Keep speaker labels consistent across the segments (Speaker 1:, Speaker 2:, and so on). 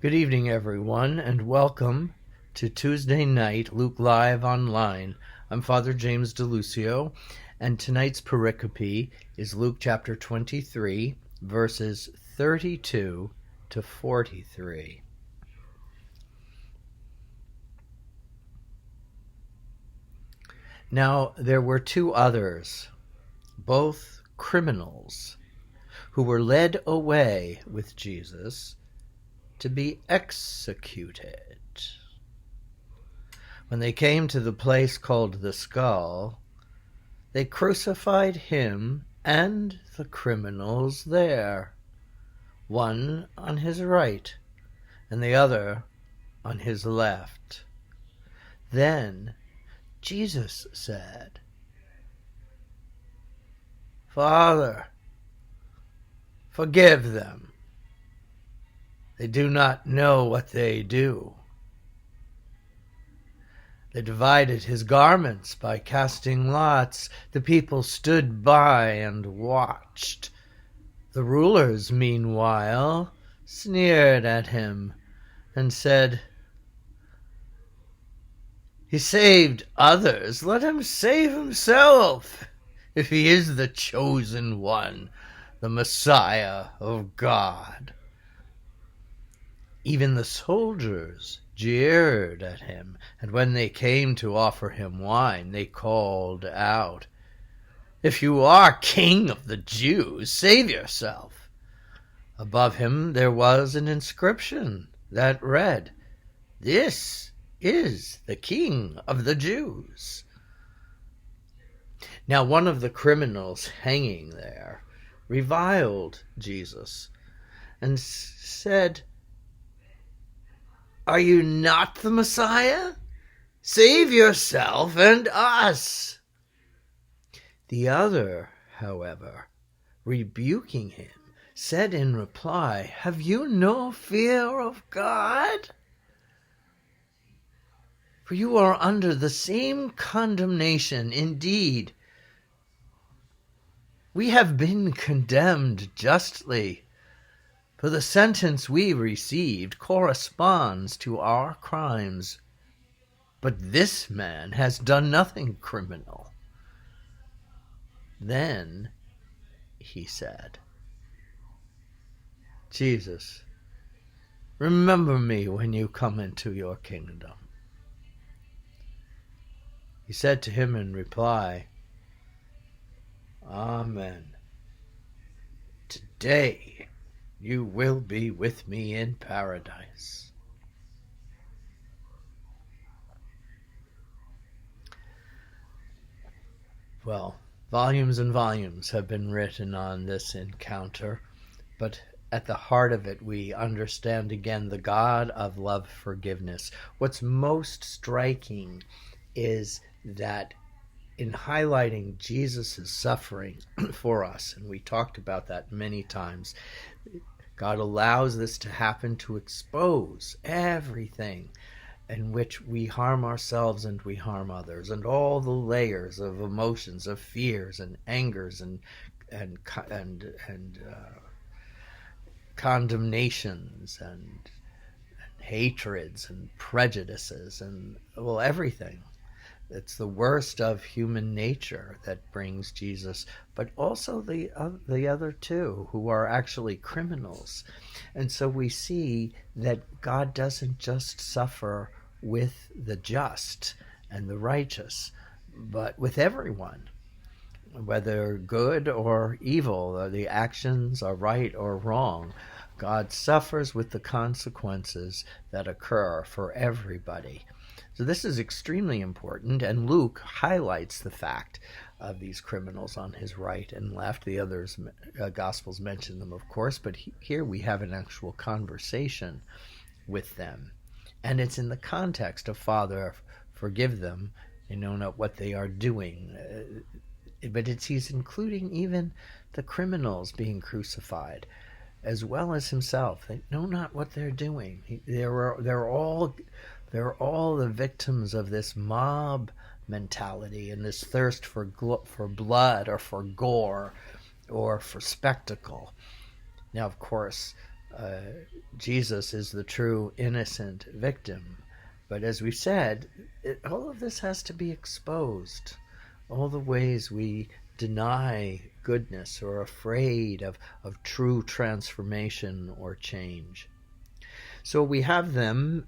Speaker 1: Good evening, everyone, and welcome to Tuesday Night Luke Live Online. I'm Father James DiLuzio, and tonight's pericope is Luke chapter 23, verses 32 to 43. Now there were two others, both criminals, who were led away with Jesus to be executed. When they came to the place called the Skull, they crucified him and the criminals there, one on his right and the other on his left. Then Jesus said, "Father, forgive them. They do not know what they do." They divided his garments by casting lots. The people stood by and watched. The rulers, meanwhile, sneered at him and said, "He saved others. Let him save himself, if he is the chosen one, the Messiah of God." Even the soldiers jeered at him, and when they came to offer him wine, they called out, "If you are king of the Jews, save yourself." Above him there was an inscription that read, "This is the King of the Jews." Now one of the criminals hanging there reviled Jesus and said, "Are you not the Messiah? Save yourself and us." The other, however, rebuking him, said in reply, "Have you no fear of God? For you are under the same condemnation. Indeed, we have been condemned justly, for the sentence we received corresponds to our crimes. But this man has done nothing criminal." Then he said, "Jesus, remember me when you come into your kingdom." He said to him in reply, "Amen. Today you will be with me in paradise." Well, volumes and volumes have been written on this encounter, but at the heart of it we understand again the God of love forgiveness. What's most striking is that in highlighting Jesus' suffering for us, and we talked about that many times, God allows this to happen to expose everything in which we harm ourselves and we harm others, and all the layers of emotions, of fears and angers and condemnations and hatreds and prejudices and, well, everything. It's the worst of human nature that brings Jesus, but also the other two who are actually criminals. And so we see that God doesn't just suffer with the just and the righteous, but with everyone, whether good or evil, the actions are right or wrong. God suffers with the consequences that occur for everybody. So this is extremely important, and Luke highlights the fact of these criminals on his right and left. The others, Gospels mention them, of course, but here we have an actual conversation with them. And it's in the context of, "Father, forgive them, they know not what they are doing." But he's including even the criminals being crucified, as well as himself. They know not what they're doing. They're all the victims of this mob mentality and this thirst for blood or for gore or for spectacle. Now, of course, Uh, Jesus is the true innocent victim. But as we said, all of this has to be exposed. All the ways we deny goodness or are afraid of true transformation or change. So we have them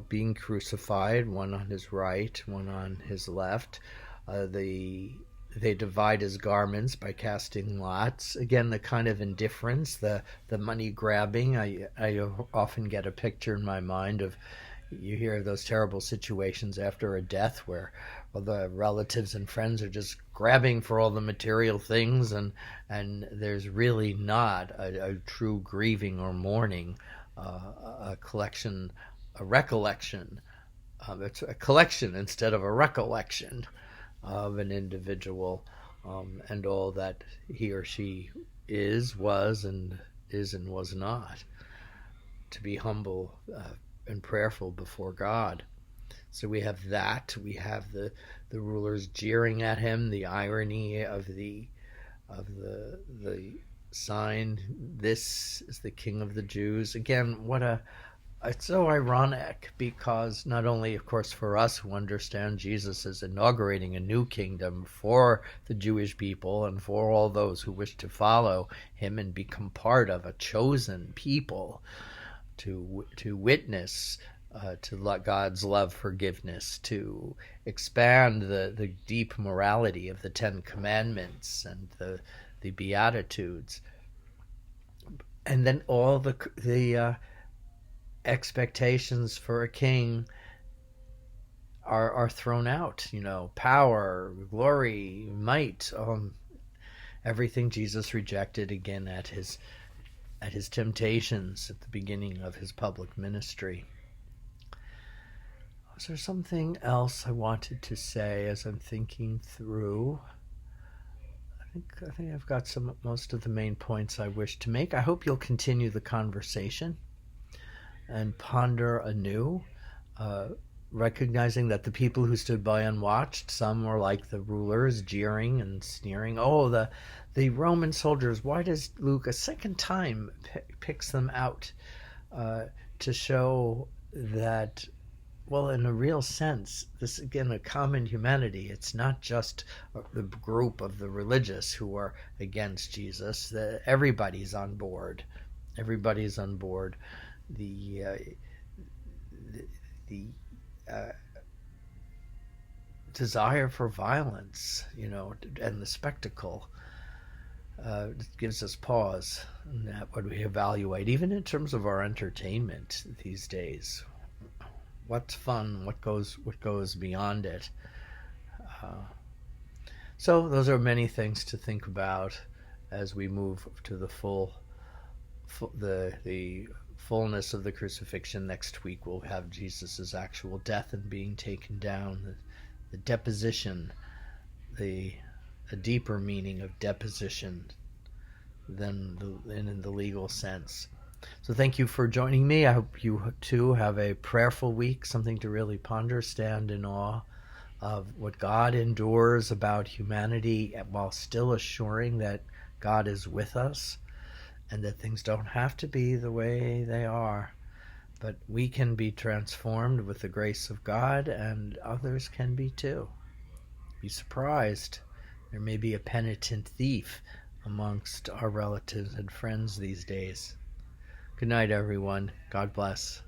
Speaker 1: being crucified, one on his right, one on his left. They divide his garments by casting lots. Again, the kind of indifference, the money grabbing. I often get a picture in my mind of, you hear those terrible situations after a death where, well, the relatives and friends are just grabbing for all the material things, and there's really not a true grieving or mourning, a collection, a recollection. It's a collection instead of a recollection of an individual, and all that he or she was and was not, to be humble and prayerful before God. So we have that. We have the rulers jeering at him, the irony of the sign. This is the King of the Jews. Again, it's so ironic, because not only, of course, for us who understand Jesus is inaugurating a new kingdom for the Jewish people and for all those who wish to follow him and become part of a chosen people to witness to God's love, forgiveness, to expand the deep morality of the Ten Commandments and the Beatitudes, and then all the expectations for a king are thrown out. Power, glory, might, everything Jesus rejected again at his temptations at the beginning of his public ministry. Was there something else I wanted to say as I'm thinking through? I think I've got most of the main points I wish to make. I hope you'll continue the conversation and ponder anew, recognizing that the people who stood by and watched, some were like the rulers, jeering and sneering. Oh, the Roman soldiers, why does Luke a second time picks them out to show that, well, in a real sense, this, again, a common humanity. It's not just the group of the religious who are against Jesus. Everybody's on board. Everybody's on board. The desire for violence, and the spectacle gives us pause in that when we evaluate, even in terms of our entertainment these days. What's fun? What goes beyond it? So those are many things to think about as we move to the fullness of the crucifixion. Next week we'll have Jesus' actual death and being taken down, the deposition, a deeper meaning of deposition than in the legal sense. So thank you for joining me. I hope you too have a prayerful week, something to really ponder, stand in awe of what God endures about humanity, while still assuring that God is with us and that things don't have to be the way they are, but we can be transformed with the grace of God, and others can be too. Be surprised. There may be a penitent thief amongst our relatives and friends these days. Good night, everyone. God bless.